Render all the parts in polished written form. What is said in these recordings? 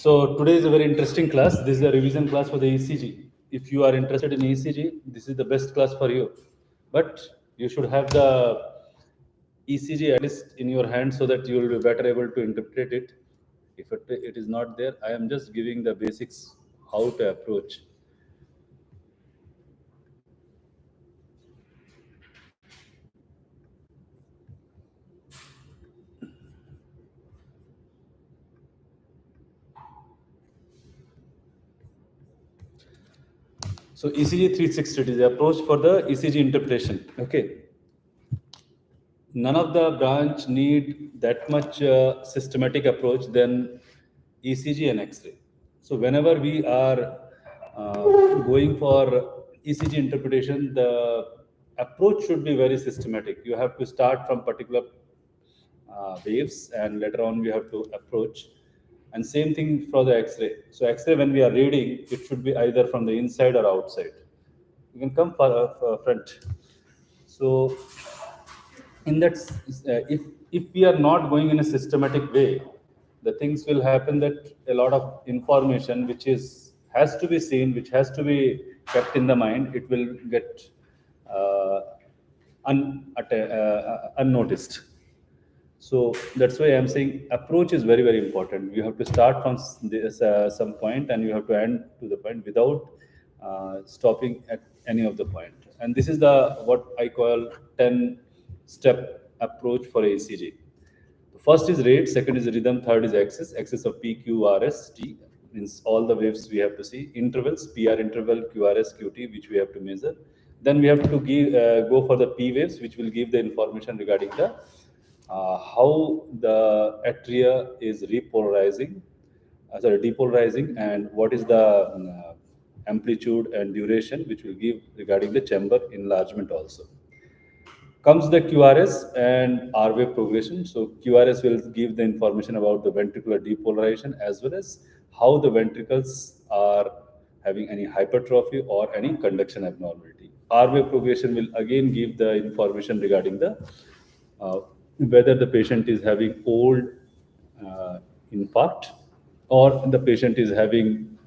So today is a very interesting class. This is a revision class for the ECG. If you are interested in ECG, this is the best class for you. But you should have the ECG at least in your hand so that you will be better able to interpret it. If it is not there, I am just giving the basics how to approach. So ECG 360 is the approach for the ECG interpretation. Okay. None of the branch need that much systematic approach than ECG and X-ray. So whenever we are going for ECG interpretation, the approach should be very systematic. You have to start from particular waves, and later on we have to approach. And same thing for the X-ray. So X-ray, when we are reading, it should be either from the inside or outside. You can come for front. So in that, if we are not going in a systematic way, the things will happen that a lot of information which has to be seen, which has to be kept in the mind, it will get unnoticed. So that's why I'm saying approach is very, very important. You have to start from this, some point, and you have to end to the point without stopping at any of the point. And this is the what I call 10-step approach for ECG. First is rate, second is rhythm, third is axis. Axis of P, Q, R, S, T means all the waves we have to see. Intervals, PR interval, QRS, QT, which we have to measure. Then we have to give go for the P waves, which will give the information regarding the how the atria is depolarizing, and what is the amplitude and duration, which will give regarding the chamber enlargement also. Comes the QRS and R wave progression. So QRS will give the information about the ventricular depolarization as well as how the ventricles are having any hypertrophy or any conduction abnormality. R wave progression will again give the information regarding the whether the patient is having old infarct or the patient is having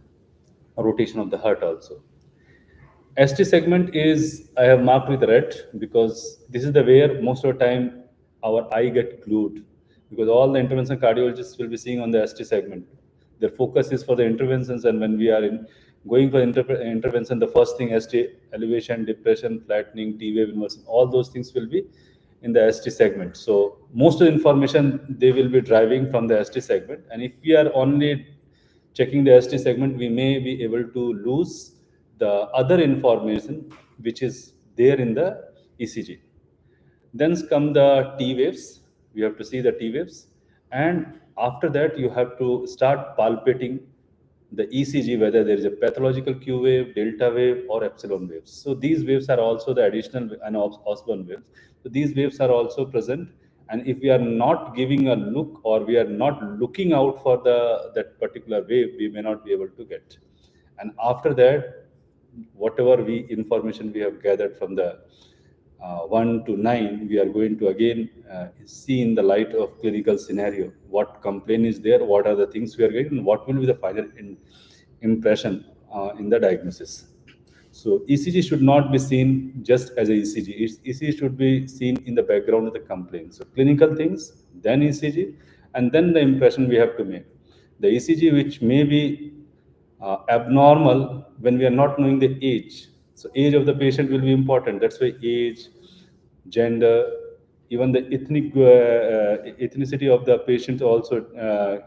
a rotation of the heart also. ST segment is, I have marked with red because this is the where most of the time our eye get glued, because all the intervention cardiologists will be seeing on the ST segment. Their focus is for the interventions, and when we are going for intervention, the first thing ST elevation, depression, flattening, T wave inversion, all those things will be in the ST segment. So most of the information they will be driving from the ST segment, and if we are only checking the ST segment, we may be able to lose the other information which is there in the ECG. Then come the T waves. We have to see the T waves, and after that you have to start palpating the ECG, whether there is a pathological Q wave, delta wave, or epsilon waves. So these waves are also the additional and Osborn waves. So these waves are also present, and if we are not giving a look or we are not looking out for that particular wave, we may not be able to get. And after that, whatever information we have gathered from the 1 to 9, we are going to again see in the light of clinical scenario what complaint is there, what are the things we are getting, and what will be the final impression in the diagnosis. So ECG should not be seen just as a ECG. ECG should be seen in the background of the complaint. So clinical things, then ECG, and then the impression we have to make. The ECG which may be abnormal when we are not knowing the age. So age of the patient will be important. That's why age, gender, even the ethnicity of the patient also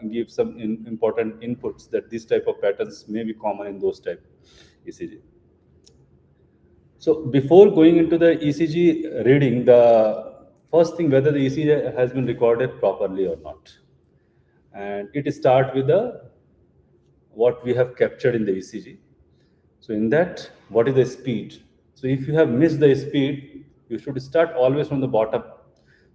gives some important inputs that this type of patterns may be common in those type ECG. So before going into the ECG reading, the first thing whether the ECG has been recorded properly or not, and it starts with the what we have captured in the ECG. So in that, what is the speed? So if you have missed the speed, you should start always from the bottom.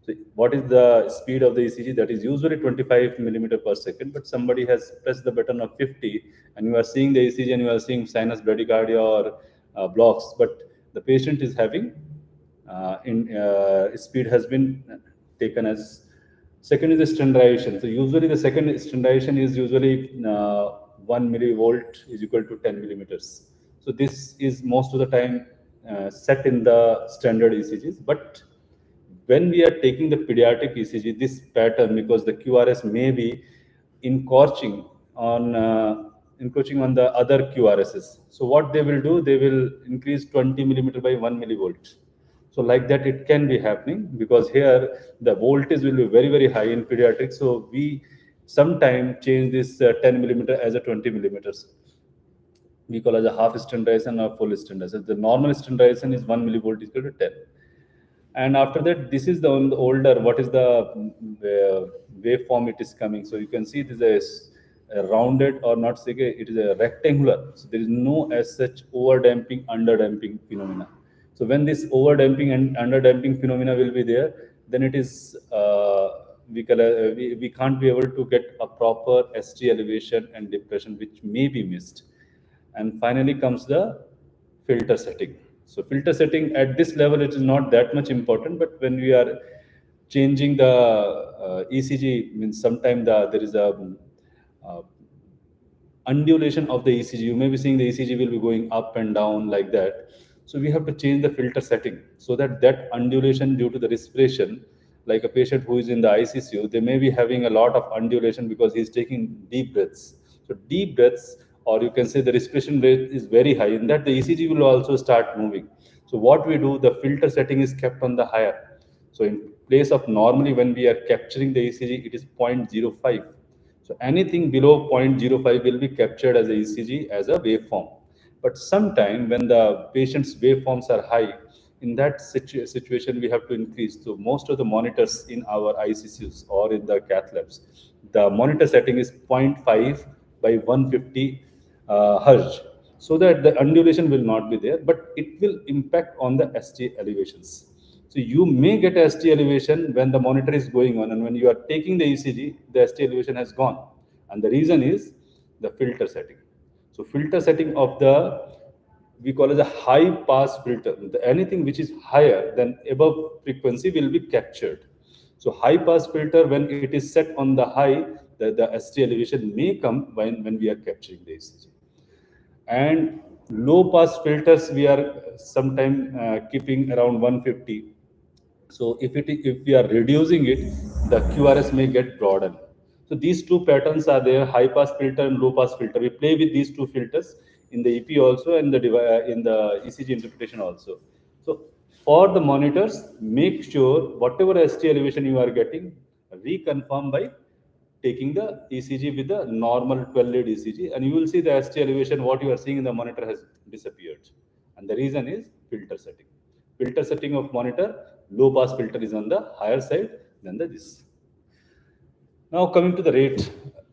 So what is the speed of the ECG? That is usually 25 millimeter per second, but somebody has pressed the button of 50 and you are seeing the ECG and you are seeing sinus bradycardia or blocks, but the patient is having speed has been taken as Second is the standardization. So usually the second standardization is usually 1 millivolt is equal to 10 millimeters. So this is most of the time set in the standard ECGs. But when we are taking the pediatric ECG, this pattern, because the QRS may be encroaching encroaching on the other QRSs. So what they will do, they will increase 20 millimeter by 1 millivolt. So like that, it can be happening because here the voltage will be very, very high in pediatrics. So we sometime change this 10 millimeter as a 20 millimeters. We call as a half standardization or full standardization. The normal standardization is 1 millivolt is equal to 10. And after that, this is the older, what is the waveform it is coming. So you can see it is a rounded, or not say it is a rectangular. So there is no as such over damping, under damping phenomena. So when this over damping and under damping phenomena will be there, then it is we can't be able to get a proper ST elevation and depression, which may be missed. And finally comes the filter setting. So filter setting at this level, it is not that much important, but when we are changing the ECG, means sometime there is a uh, undulation of the ECG. You may be seeing the ECG will be going up and down like that. So we have to change the filter setting so that that undulation due to the respiration, like a patient who is in the ICU, they may be having a lot of undulation because he's taking deep breaths. So deep breaths, or you can say the respiration rate is very high. In that, the ECG will also start moving. So what we do, the filter setting is kept on the higher. So in place of normally when we are capturing the ECG, it is 0.05. So anything below 0.05 will be captured as a ECG as a waveform. But sometime when the patient's waveforms are high, in that situation we have to increase. So most of the monitors in our ICCs or in the cath labs, the monitor setting is zero point 0.5 by 150 hertz, so that the undulation will not be there, but it will impact on the ST elevations. So you may get a ST elevation when the monitor is going on, and when you are taking the ECG, the ST elevation has gone. And the reason is the filter setting. So filter setting of the, we call it a high pass filter. Anything which is higher than above frequency will be captured. So high pass filter, when it is set on the high, the ST elevation may come when we are capturing the ECG. And low pass filters we are sometime keeping around 150. So if we are reducing it, the QRS may get broadened. So these two patterns are there: high pass filter and low pass filter. We play with these two filters in the EP also, and in the ECG interpretation also. So for the monitors, make sure whatever ST elevation you are getting, reconfirm by taking the ECG with the normal 12 lead ECG, and you will see the ST elevation, what you are seeing in the monitor has disappeared. And the reason is filter setting. Filter setting of monitor, low pass filter is on the higher side than this. Now coming to the rate.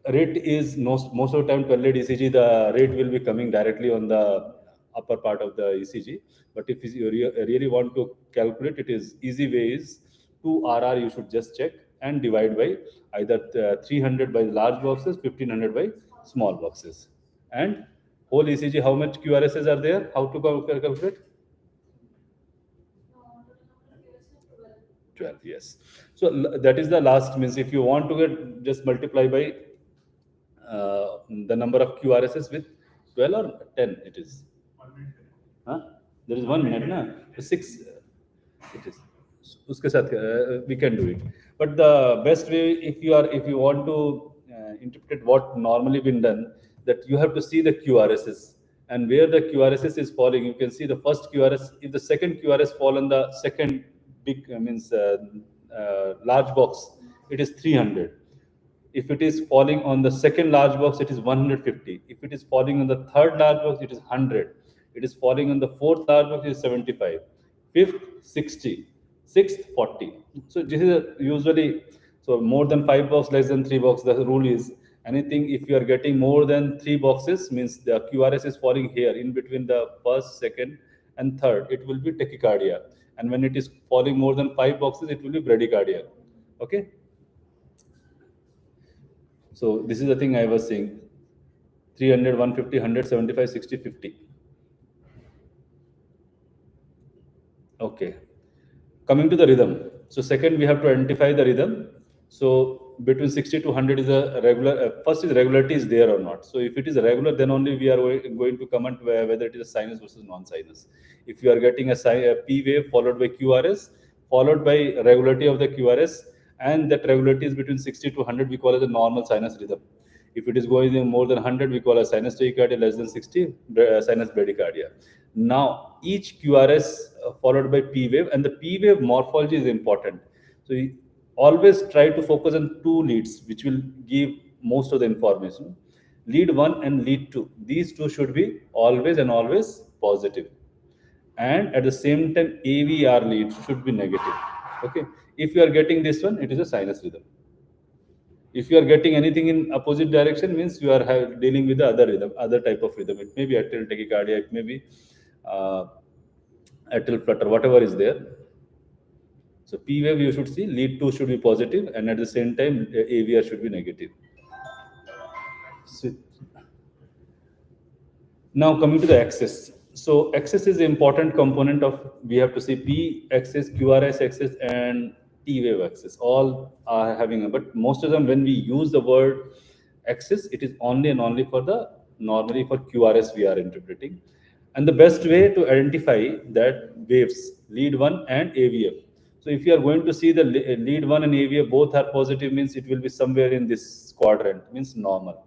Rate is most of the time 12 lead ECG, the rate will be coming directly on the upper part of the ECG. But if you really want to calculate, it is easy way is 2 RR you should just check and divide by either 300 by large boxes, 1500 by small boxes. And whole ECG, how much QRSs are there? How to calculate? 12, yes. So that is the last, means if you want to get, just multiply by the number of QRSs with 12 or 10 it is. Huh? There is 1 minute, na? 6 it is. Uske साथ we can do it. But the best way, if you want to interpret what normally been done, that you have to see the QRSs, and where the QRSs is falling, you can see the first QRS. If the second QRS fall on the second big means large box, it is 300. If it is falling on the second large box, it is 150. If it is falling on the third large box, it is 100. It is falling on the fourth large box, it is 75. Fifth, 60. Sixth, 40. So this is usually, so more than 5 box, less than 3 box. The rule is anything if you are getting more than 3 boxes, means the QRS is falling here in between the first, second, and third. It will be tachycardia. And when it is falling more than 5 boxes, it will be bradycardia. Okay. So this is the thing I was saying: 300, 150, 100, 75, 60, 50. Okay. Coming to the rhythm. So second, we have to identify the rhythm. So between 60 to 100 is a regular. First is regularity is there or not. So if it is regular, then only we are going to comment whether it is a sinus versus non-sinus. If you are getting a P wave followed by QRS, followed by regularity of the QRS, and that regularity is between 60 to 100, we call it a normal sinus rhythm. If it is going in more than 100, we call a sinus tachycardia. Less than 60, sinus bradycardia. Now each QRS followed by P wave, and the P wave morphology is important. So always try to focus on two leads, which will give most of the information. Lead 1 and lead 2. These two should be always and always positive. And at the same time, AVR lead should be negative. Okay. If you are getting this one, it is a sinus rhythm. If you are getting anything in opposite direction, means you are dealing with the other rhythm, other type of rhythm. It may be atrial tachycardia, it may be uh, atrial flutter, whatever is there. So P wave you should see, lead 2 should be positive, and at the same time AVR should be negative. So now coming to the axis. So axis is an important component of, we have to see P axis, QRS axis, and T wave axis. All are having, but most of them when we use the word axis, it is only and only for the, normally for QRS we are interpreting. And the best way to identify that waves, lead 1 and AVF. So if you are going to see the lead 1 and AVF both are positive, means it will be somewhere in this quadrant, means normal.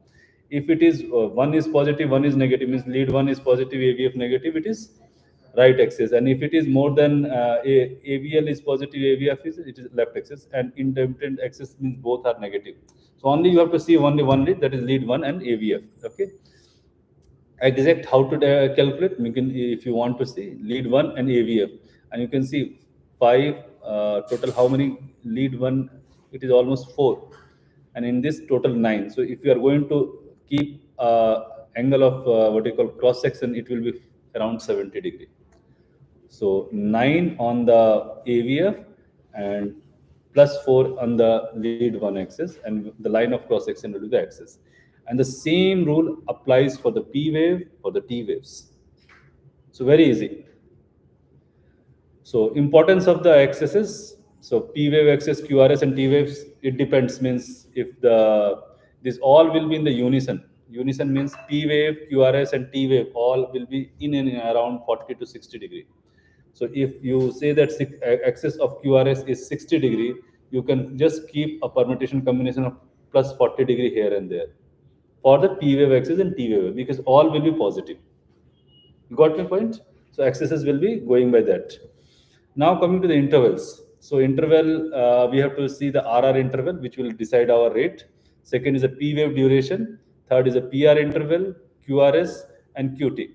If it is one is positive, one is negative, means lead 1 is positive, AVF negative, it is right axis. And if it is more than AVL is positive, AVF is, it is left axis, and intermittent axis means both are negative. So only you have to see only one lead, that is lead 1 and AVF. Okay. Exact how to calculate, you can, if you want to see lead 1 and AVF, and you can see 5 total. How many lead 1? It is almost 4, and in this total 9. So if you are going to keep angle of what you call cross section, it will be around 70 degree. So 9 on the AVF and plus 4 on the lead 1 axis, and the line of cross section will be the axis. And the same rule applies for the P wave, for the T waves. So very easy. So importance of the axes is, so P wave axis, QRS and T waves, it depends, means if the, this all will be in the unison. Unison means P wave, QRS and T wave all will be in and around 40 to 60 degree. So if you say that axis of QRS is 60 degree, you can just keep a permutation combination of plus 40 degree here and there for the P wave axis and T wave, because all will be positive. You got my point? So axes will be going by that. Now coming to the intervals. So interval, we have to see the RR interval, which will decide our rate. Second is a P wave duration. Third is a PR interval, QRS, and QT.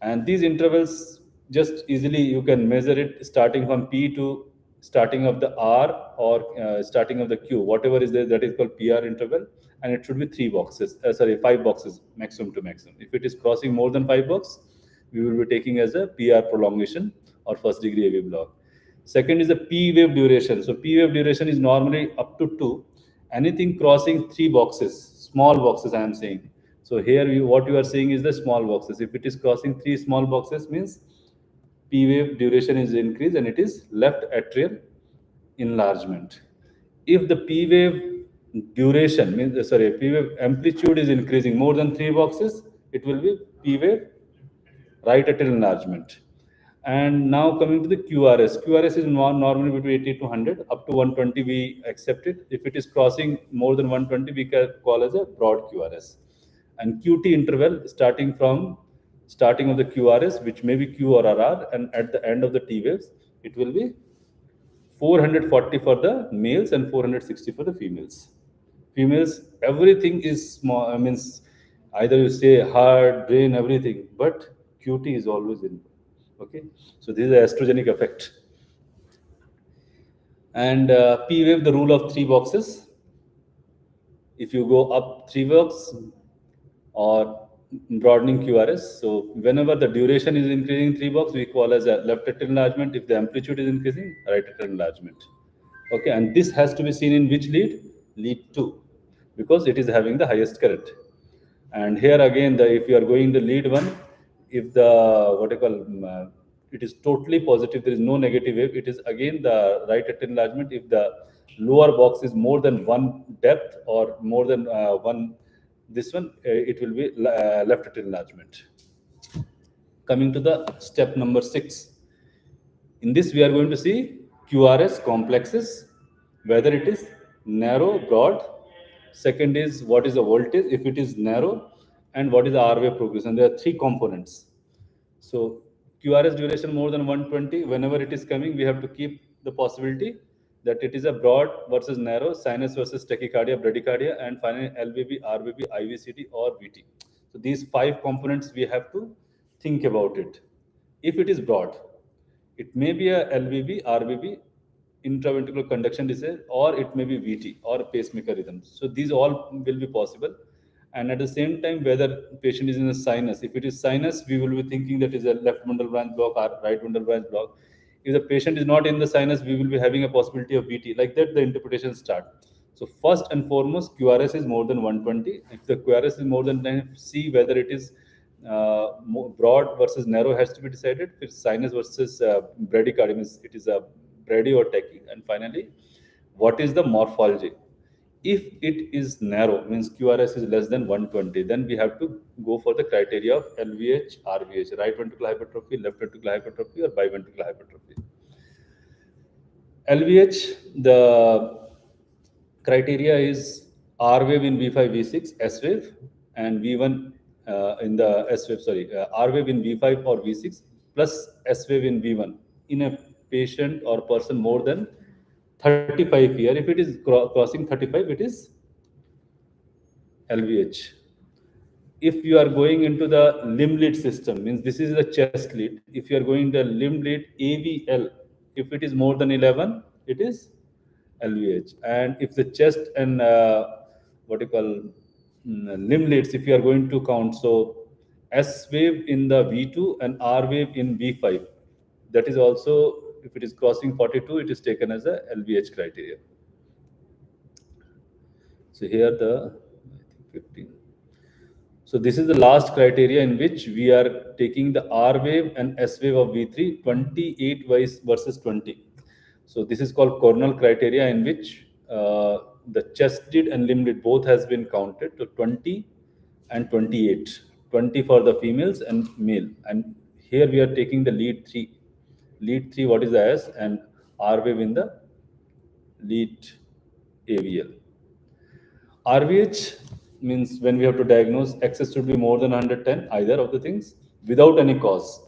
And these intervals, just easily you can measure it starting from P to starting of the R, or starting of the Q, whatever is there, that is called PR interval. And it should be 3 boxes, sorry, 5 boxes maximum to maximum. If it is crossing more than 5 boxes, we will be taking as a PR prolongation or first degree AV block. Second is the P wave duration. So P wave duration is normally up to 2. Anything crossing 3 boxes, small boxes I am saying. So here what you are seeing is the small boxes. If it is crossing 3 small boxes, means P wave duration is increased and it is left atrial enlargement. If the P wave duration means, sorry, P wave amplitude is increasing more than 3 boxes, it will be P wave right atrial enlargement. And now coming to the QRS. QRS is normally between 80 to 100. Up to 120 we accept it. If it is crossing more than 120, we can call as a broad QRS. And QT interval starting from starting of the QRS, which may be Q or RR, and at the end of the T waves, it will be 440 for the males and 460 for the females. Females, everything is small, means either you say heart, brain, everything, but QT is always in. Okay, so this is the estrogenic effect. And P wave, the rule of 3 boxes. If you go up 3 boxes or broadening QRS, so whenever the duration is increasing 3 boxes, we call as a left atrial enlargement. If the amplitude is increasing, right atrial enlargement. Okay, and this has to be seen in which lead? Lead 2, because it is having the highest current. And here again, if you are going the lead 1, if the what I call it is totally positive, there is no negative wave, it is again the right atrial enlargement. If the lower box is more than one depth or more than one this one, it will be left at enlargement. Coming to the step number 6, in this we are going to see QRS complexes, whether it is narrow, broad. Second is what is the voltage if it is narrow, and what is the R wave progression. There are three components. So QRS duration more than 120, whenever it is coming, we have to keep the possibility that it is a broad versus narrow, sinus versus tachycardia, bradycardia, and finally LVB, RVB, IVCD, or VT. So these five components we have to think about it. If it is broad, it may be a LVB, RVB, intraventricular conduction disease, or it may be VT or pacemaker rhythm. So these all will be possible. And at the same time, whether patient is in a sinus. If it is sinus, we will be thinking that is a left bundle branch block or right bundle branch block. If the patient is not in the sinus, we will be having a possibility of VT. Like that, the interpretation start. So first and foremost, QRS is more than 120. If the QRS is more than 10, see whether it is broad versus narrow has to be decided. If sinus versus bradycardia means it is a brady or tachy. And finally, what is the morphology? If it is narrow, means QRS is less than 120, then we have to go for the criteria of LVH, RVH, right ventricular hypertrophy, left ventricular hypertrophy, or biventricular hypertrophy. LVH, the criteria is R wave in V5, V6, S wave, and V1 in the S wave, R wave in V5 or V6 plus S wave in V1 in a patient or person more than 35 year. If it is crossing 35, it is LVH. If you are going into the limb lead system, means this is the chest lead. If you are going the limb lead AVL, if it is more than 11, it is LVH. And if the chest and what you call limb leads, if you are going to count, so S wave in the V2 and R wave in V5, that is also, if it is crossing 42, it is taken as a LVH criteria. So here the I think 15. So this is the last criteria in which we are taking the R wave and S wave of V3, 28 versus 20. So this is called coronal criteria, in which the chest lead and limb lead both has been counted to 20 and 28. 20 for the females and male. And here we are taking the lead 3. Lead 3, what is the S, and R wave in the lead AVL. RVH means when we have to diagnose, excess should be more than 110, either of the things, without any cause.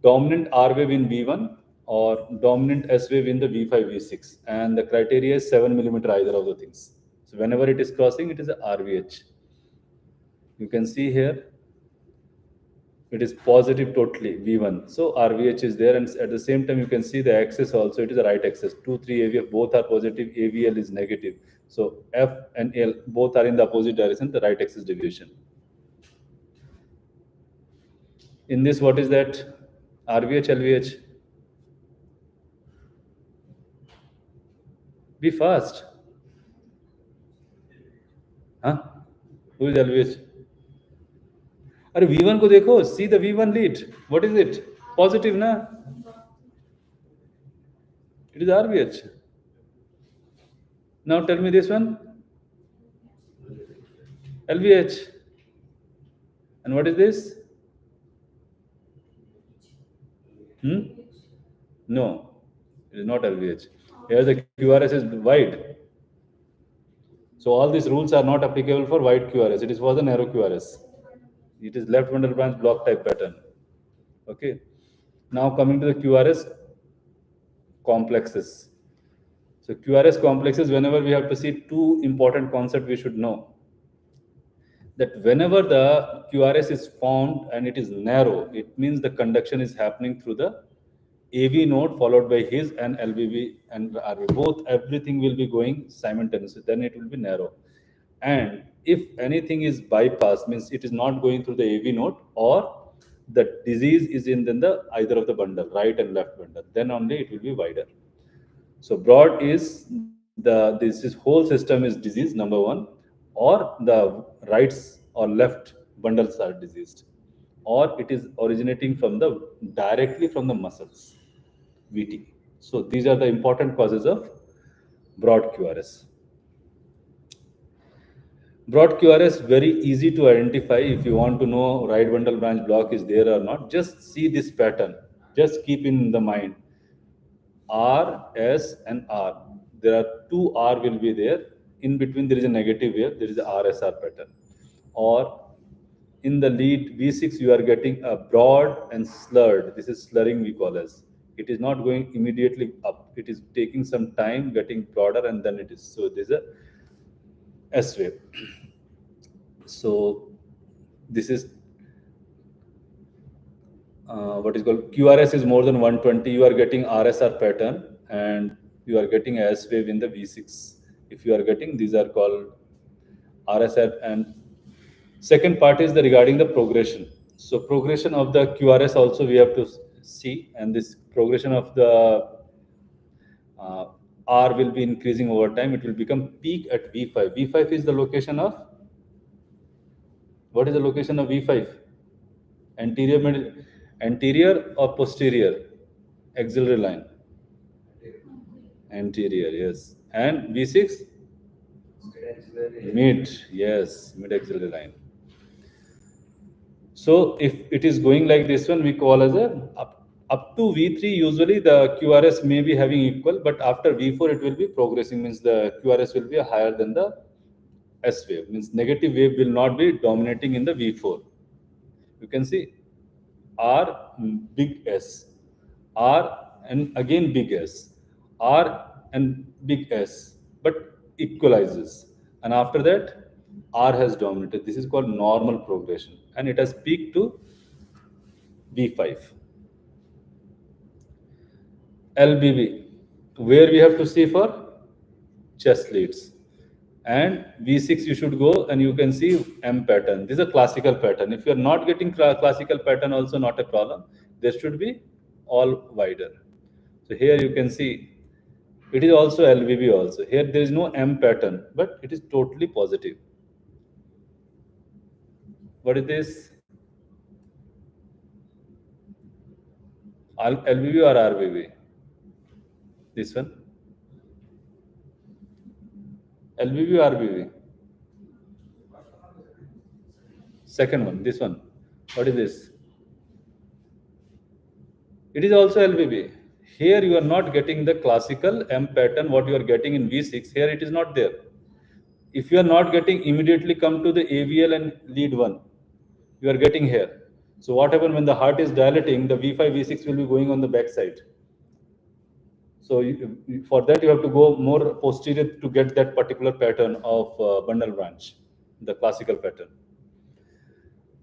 Dominant R wave in V1 or dominant S wave in the V5, V6. And the criteria is 7 millimeter, either of the things. So whenever it is crossing, it is a RVH. You can see here, it is positive totally, V1. So RVH is there, and at the same time, you can see the axis also, it is the right axis. 2, 3 AVF, both are positive, AVL is negative. So F and L, both are in the opposite direction, the right axis deviation. In this, what is that? RVH, LVH? Be fast. Huh? Who is LVH? अरे V1 को देखो, see the V1 lead. What is it? Positive ना? It is RVH. Now tell me this one. LVH. And what is this? No, it is not LVH. Here the QRS is wide. So all these rules are not applicable for wide QRS. It is for the narrow QRS. It is left bundle branch block type pattern. Okay. Now coming to the QRS complexes. So QRS complexes, whenever we have to see two important concepts we should know. That whenever the QRS is found and it is narrow, it means the conduction is happening through the AV node followed by his and LVB and RV. Both, everything will be going simultaneously. Then it will be narrow. And if anything is bypassed, means it is not going through the AV node, or the disease is in then the either of the bundle, right and left bundle, then only it will be wider. So broad is this whole system is disease, number one, or the rights or left bundles are diseased, or it is originating from the directly from the muscles, VT. So these are the important causes of broad QRS. Broad QRS very easy to identify. If you want to know right bundle branch block is there or not, just see this pattern. Just keep in the mind R, S, and R. There are two R will be there. In between there is a negative wave. There is a RSR pattern. Or in the lead V6 you are getting a broad and slurred. This is slurring we call as. It is not going immediately up. It is taking some time getting broader and then it is. So there's a S wave. So this is what is called QRS is more than 120. You are getting RSR pattern and you are getting S wave in the V6. If you are getting, these are called RSR. And second part is the regarding the progression. So progression of the QRS also we have to see, and this progression of the uh, R will be increasing over time. It will become peak at V5. V5 is the location of, what is the location of V5? Anterior or posterior axillary line? Anterior, yes. And V6? Mid, yes, mid axillary line. So if it is going like this one, we call as a up to V3. Usually the QRS may be having equal, but after V4 it will be progressing. Means the QRS will be higher than the S wave. Means negative wave will not be dominating in the V4. You can see R big S, R and again big S, R and big S, but equalizes. And after that, R has dominated. This is called normal progression, and it has peaked to V5. LBB, where we have to see for chest leads. And V6 you should go and you can see M pattern. This is a classical pattern. If you are not getting classical pattern, also not a problem. There should be all wider. So here you can see it is also LBB also. Here there is no M pattern, but it is totally positive. What is this? LBB or RBB? This one? LBB or RBB? Second one, this one. What is this? It is also LBB. Here you are not getting the classical M pattern, what you are getting in V6. Here it is not there. If you are not getting, immediately come to the AVL and lead one. You are getting here. So what happens when the heart is dilating, the V5, V6 will be going on the back side. So for that you have to go more posterior to get that particular pattern of bundle branch, the classical pattern.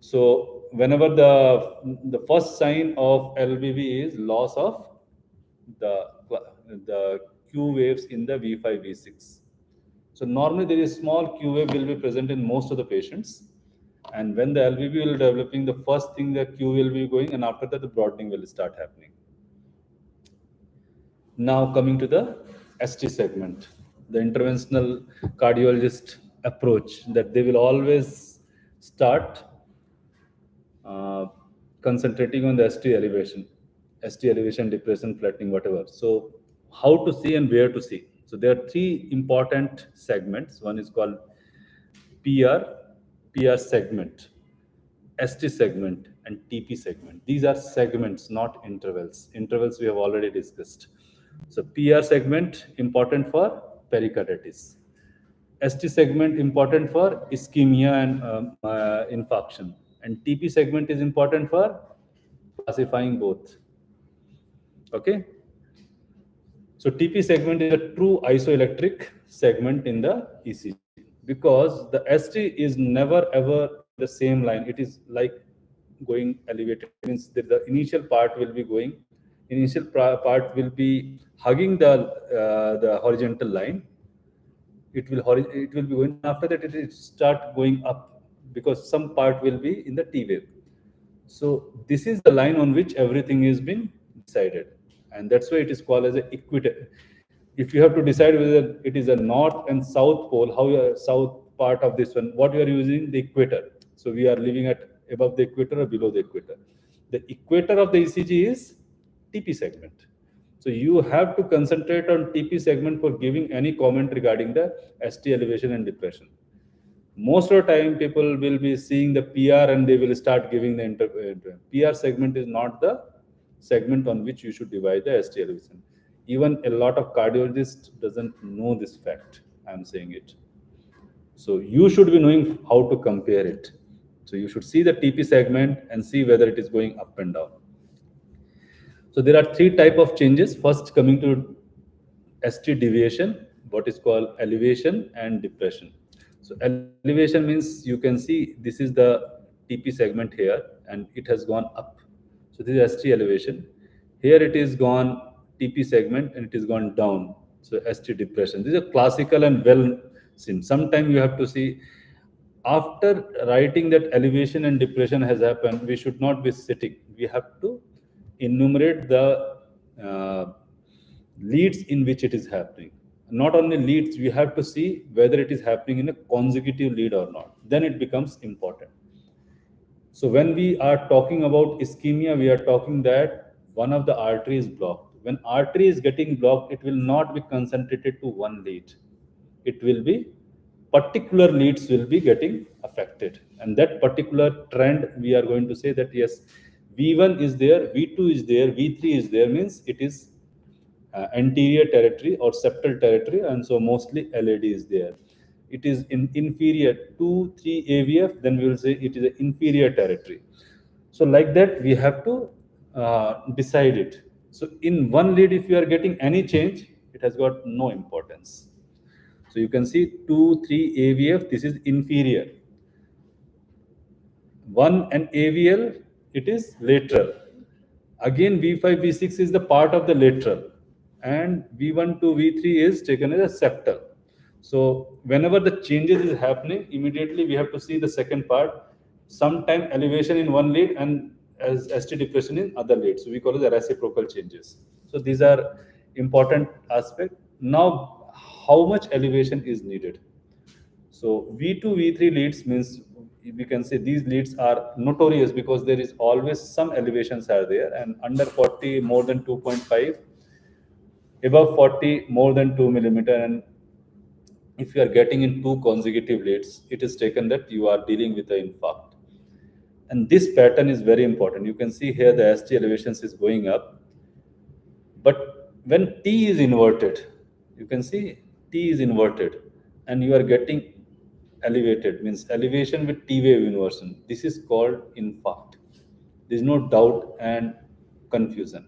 So whenever the first sign of LBB is loss of the the Q waves in the V5, V6. So normally there is small Q wave will be present in most of the patients. And when the LBB will developing, the first thing the Q will be going, and after that the broadening will start happening. Now coming to the ST segment, the interventional cardiologist approach that they will always start concentrating on the ST elevation, depression, flattening, whatever. So how to see and where to see. So there are three important segments. One is called PR segment, ST segment, and TP segment. These are segments, not intervals. Intervals we have already discussed. So PR segment important for pericarditis. ST segment important for ischemia and infarction. And TP segment is important for classifying both. Okay. So TP segment is a true isoelectric segment in the ECG because the ST is never ever in the same line. It is like going elevated. It means that the initial part will be going, initial part will be hugging the horizontal line. It will be going, and after that it will start going up because some part will be in the T wave. So this is the line on which everything is been decided, and that's why it is called as a equator. If you have to decide whether it is a north and south pole, how your south part of this one, what you are using, the equator. So we are living at above the equator or below the equator. The equator of the ECG is TP segment. So you have to concentrate on TP segment for giving any comment regarding the ST elevation and depression. Most of the time, people will be seeing the PR and they will start giving the PR segment is not the segment on which you should divide the ST elevation. Even a lot of cardiologists doesn't know this fact. I'm saying it. So you should be knowing how to compare it. So you should see the TP segment and see whether it is going up and down. So there are three type of changes. First, coming to ST deviation, what is called elevation and depression. So elevation means you can see this is the TP segment here and it has gone up. So this is ST elevation. Here it is gone TP segment and it is gone down. So ST depression. This is a classical and well seen. Sometimes you have to see after writing that elevation and depression has happened, we should not be sitting. We have to enumerate the uh, leads in which it is happening. Not only leads, we have to see whether it is happening in a consecutive lead or not. Then it becomes important. So when we are talking about ischemia, we are talking that one of the artery is blocked. When artery is getting blocked, it will not be concentrated to one lead. It will be particular leads will be getting affected. And that particular trend, we are going to say that yes, V1 is there, V2 is there, V3 is there, means it is anterior territory or septal territory, and so mostly LAD is there. It is in inferior 2, 3 AVF, then we will say it is an inferior territory. So like that, we have to decide it. So in one lead, if you are getting any change, it has got no importance. So you can see 2, 3 AVF, this is inferior. 1 and AVL, it is lateral. Again, V5, V6 is the part of the lateral, and V1 to V3 is taken as a septal. So whenever the changes is happening, immediately we have to see the second part. Sometime elevation in one lead and as ST depression in other leads. So we call it the reciprocal changes. So these are important aspect. Now, how much elevation is needed? So V2, V3 leads means we can say these leads are notorious because there is always some elevations are there, and under 40 more than 2.5, above 40 more than 2 millimeter, and if you are getting in two consecutive leads, it is taken that you are dealing with an infarct. And this pattern is very important. You can see here the ST elevations is going up, but when T is inverted, you can see T is inverted and you are getting elevated, means elevation with T wave inversion. This is called infarct. There is no doubt and confusion.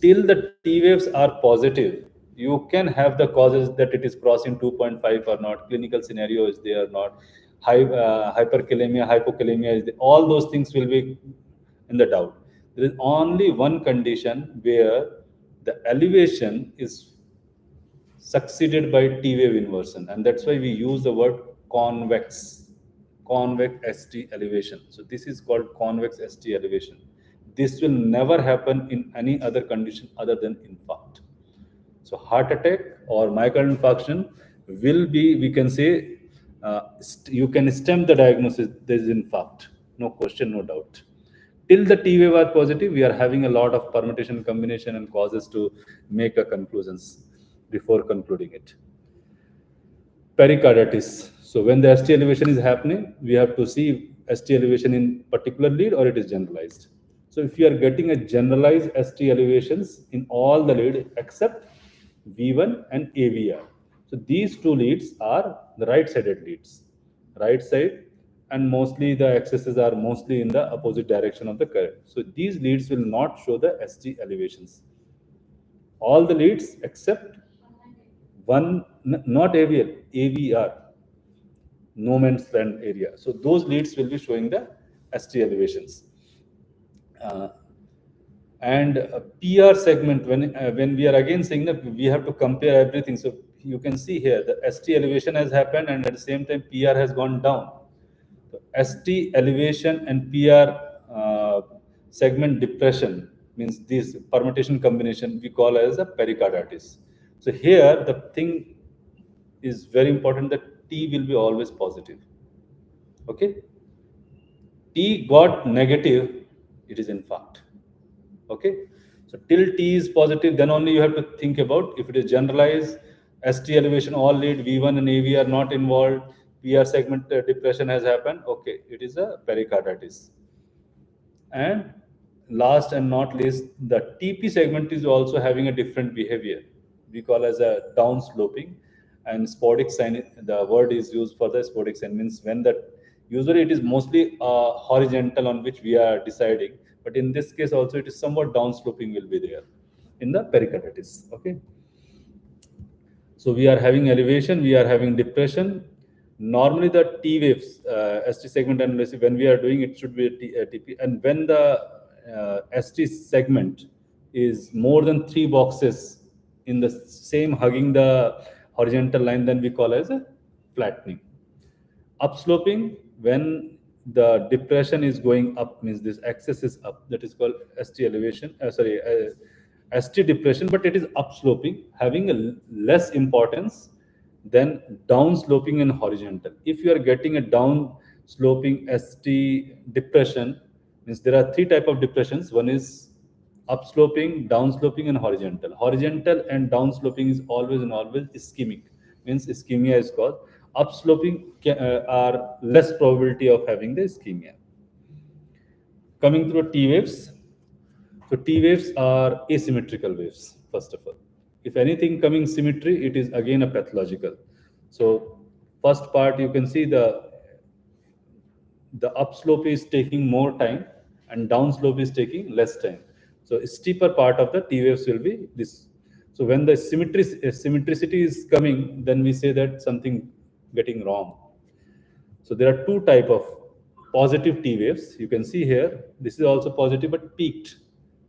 Till the T waves are positive, you can have the causes that it is crossing 2.5 or not, clinical scenario is there or not, hyperkalemia, hypokalemia is there. All those things will be in the doubt. There is only one condition where the elevation is succeeded by T wave inversion, and that's why we use the word convex, convex ST elevation. So this is called convex ST elevation. This will never happen in any other condition other than infarct. So heart attack or myocardial infarction will be, we can say, you can stem the diagnosis. There is infarct, no question, no doubt. Till the T wave are positive, we are having a lot of permutation, combination, and causes to make a conclusions before concluding it. Pericarditis. So when the ST elevation is happening, we have to see ST elevation in particular lead or it is generalized. So if you are getting a generalized ST elevations in all the lead except V1 and AVR. So these two leads are the right-sided leads, right side, and mostly the excesses are mostly in the opposite direction of the current. So these leads will not show the ST elevations. All the leads except one, not AVL, AVR, no man's land area. So those leads will be showing the ST elevations. Uh, and PR segment, when we are again saying that we have to compare everything. So you can see here the ST elevation has happened and at the same time PR has gone down. So ST elevation and PR segment depression means this permutation combination we call as a pericarditis. So here the thing is very important that T will be always positive. Okay, T got negative, it is infarct. Okay, So till T is positive, then only you have to think about if it is generalized, ST elevation all lead, V1 and AV are not involved, PR segment depression has happened. Okay, it is a pericarditis. And last and not least, the TP segment is also having a different behavior. We call as a down sloping and sporadic sign. The word is used for the sporadic sign means when the usually it is mostly horizontal on which we are deciding, but in this case also it is somewhat down sloping will be there in the pericarditis. Okay. So we are having elevation, we are having depression. Normally the T waves, ST segment analysis, when we are doing it should be a TP. And when the ST segment is more than 3 boxes in the same hugging the horizontal line, then we call as a flattening. Upsloping, when the depression is going up, means this axis is up, that is called ST elevation, ST depression, but it is upsloping, having a less importance than downsloping and horizontal. If you are getting a down sloping ST depression, means there are three type of depressions. One is upsloping, downsloping, and horizontal. Horizontal and downsloping is always and always ischemic, means ischemia is caused. Upsloping are less probability of having the ischemia. Coming through T waves. So T waves are asymmetrical waves, first of all. If anything coming symmetry, it is again a pathological. So first part you can see the upslope is taking more time and downslope is taking less time. So a steeper part of the T waves will be this. So when the symmetricity is coming, then we say that something getting wrong. So there are two type of positive T waves. You can see here, this is also positive but peaked.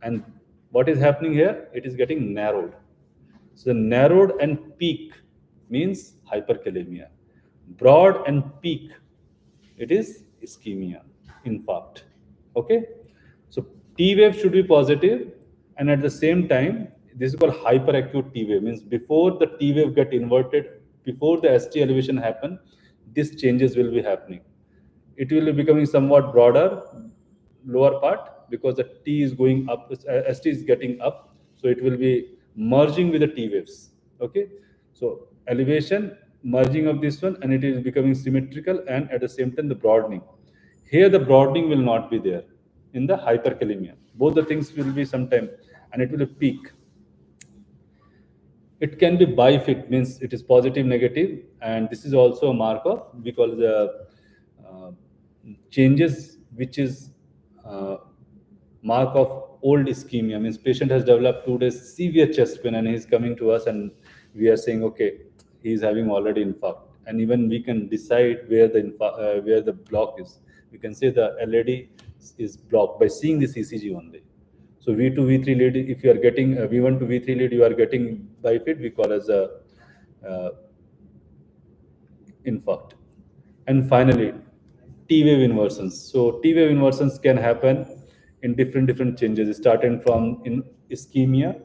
And what is happening here? It is getting narrowed. So the narrowed and peak means hyperkalemia. Broad and peak, it is ischemia, infarct. Okay? So T wave should be positive, and at the same time, this is called hyperacute T wave, means before the T wave get inverted, before the ST elevation happen, these changes will be happening. It will be becoming somewhat broader, lower part, because the T is going up, ST is getting up, so it will be merging with the T waves. Okay, so elevation, merging of this one, and it is becoming symmetrical, and at the same time the broadening. Here the broadening will not be there in the hyperkalemia. Both the things will be sometime, and it will peak. It can be bifid, means it is positive, negative, and this is also a mark of, we call the uh, changes, which is uh, mark of old ischemia, means patient has developed 2 days severe chest pain and he is coming to us and we are saying, okay, he is having already infarct. And even we can decide where the block is. We can say the LAD is blocked by seeing this ECG only. So V2, V3 lead, if you are getting V1 to V3 lead, you are getting bifid, we call as a uh, infarct. And finally, T wave inversions. So T wave inversions can happen in different changes, starting from in ischemia,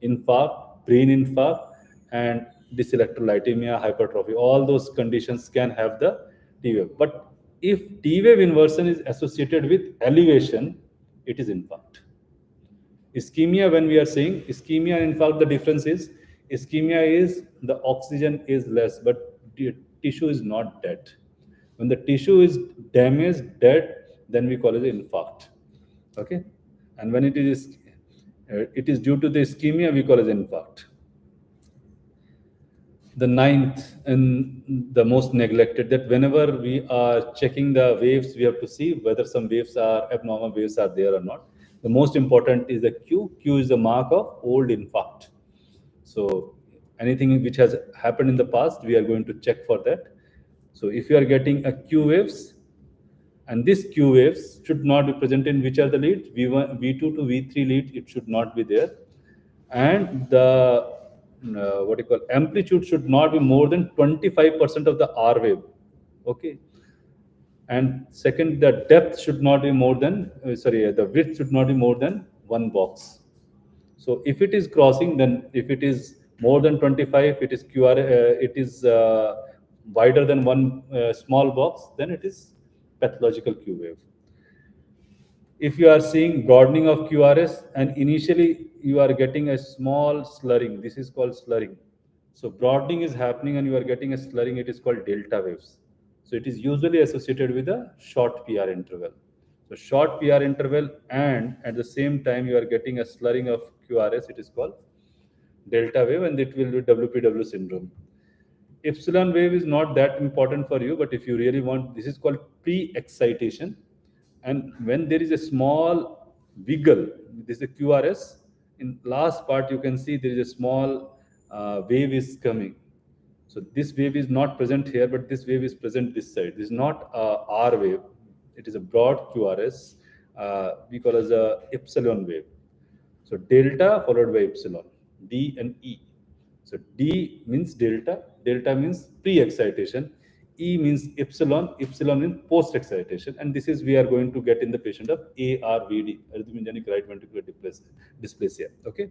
infarct, brain infarct, and dyselectrolytemia, hypertrophy. All those conditions can have the T wave. But if T wave inversion is associated with elevation, it is infarct. Ischemia, when we are saying ischemia, in fact, the difference is ischemia is the oxygen is less, but the tissue is not dead. When the tissue is damaged, dead, then we call it infarct. Okay, and when it is due to the ischemia, we call it infarct. The ninth and the most neglected, that whenever we are checking the waves, we have to see whether some waves are abnormal waves are there or not. The most important is the Q. Q is the mark of old infarct. So anything which has happened in the past, we are going to check for that. So if you are getting a Q waves, and this Q waves should not be present in which are the leads, V1, V2 to V3 lead, it should not be there. And the what you call amplitude should not be more than 25% of the R wave. Okay. And second, the depth should not be more than, the width should not be more than 1 box. So if it is crossing, then if it is more than 25, it is QR, it is wider than one small box, then it is pathological Q wave. If you are seeing broadening of QRS and initially you are getting a small slurring, this is called slurring. So broadening is happening and you are getting a slurring, it is called delta waves. So it is usually associated with a short PR interval. So short PR interval and at the same time you are getting a slurring of QRS, it is called delta wave and it will be WPW syndrome. Epsilon wave is not that important for you, but if you really want, this is called pre-excitation. And when there is a small wiggle, this is a QRS. In last part, you can see there is a small wave is coming. So this wave is not present here, but this wave is present this side. This is not a R wave. It is a broad QRS. We call as a epsilon wave. So delta followed by epsilon, D and E. So D means delta, delta means pre-excitation, E means epsilon, epsilon means post-excitation, and this is we are going to get in the patient of ARVD, arrhythmogenic right ventricular dysplasia. Okay.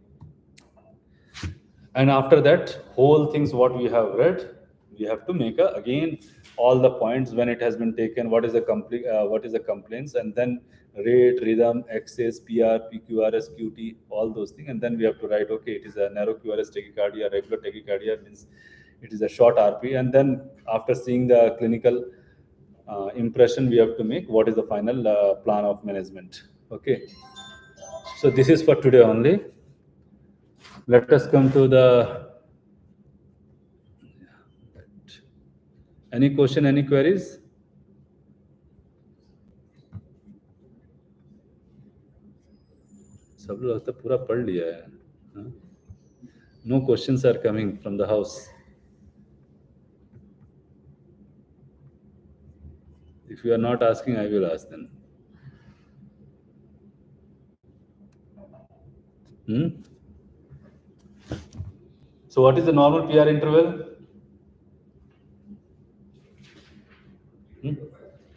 And after that whole things what we have read, we have to make again all the points when it has been taken, what is the what is the complaints, and then rate, rhythm, access, PR, PQRS, QT, all those things, and then we have to write, okay, it is a narrow QRS tachycardia, regular tachycardia means it is a short RP, and then after seeing the clinical impression, we have to make what is the final plan of management. Okay, so this is for today only. Let us come to the any question, any queries? सब लोग तो पूरा पढ़ लिया है. No questions are coming from the house. If you are not asking, I will ask then. So what is the normal PR interval?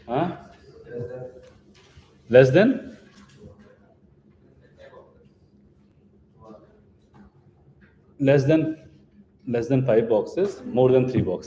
Huh? Less than? Less than 5 boxes, more than 3 boxes.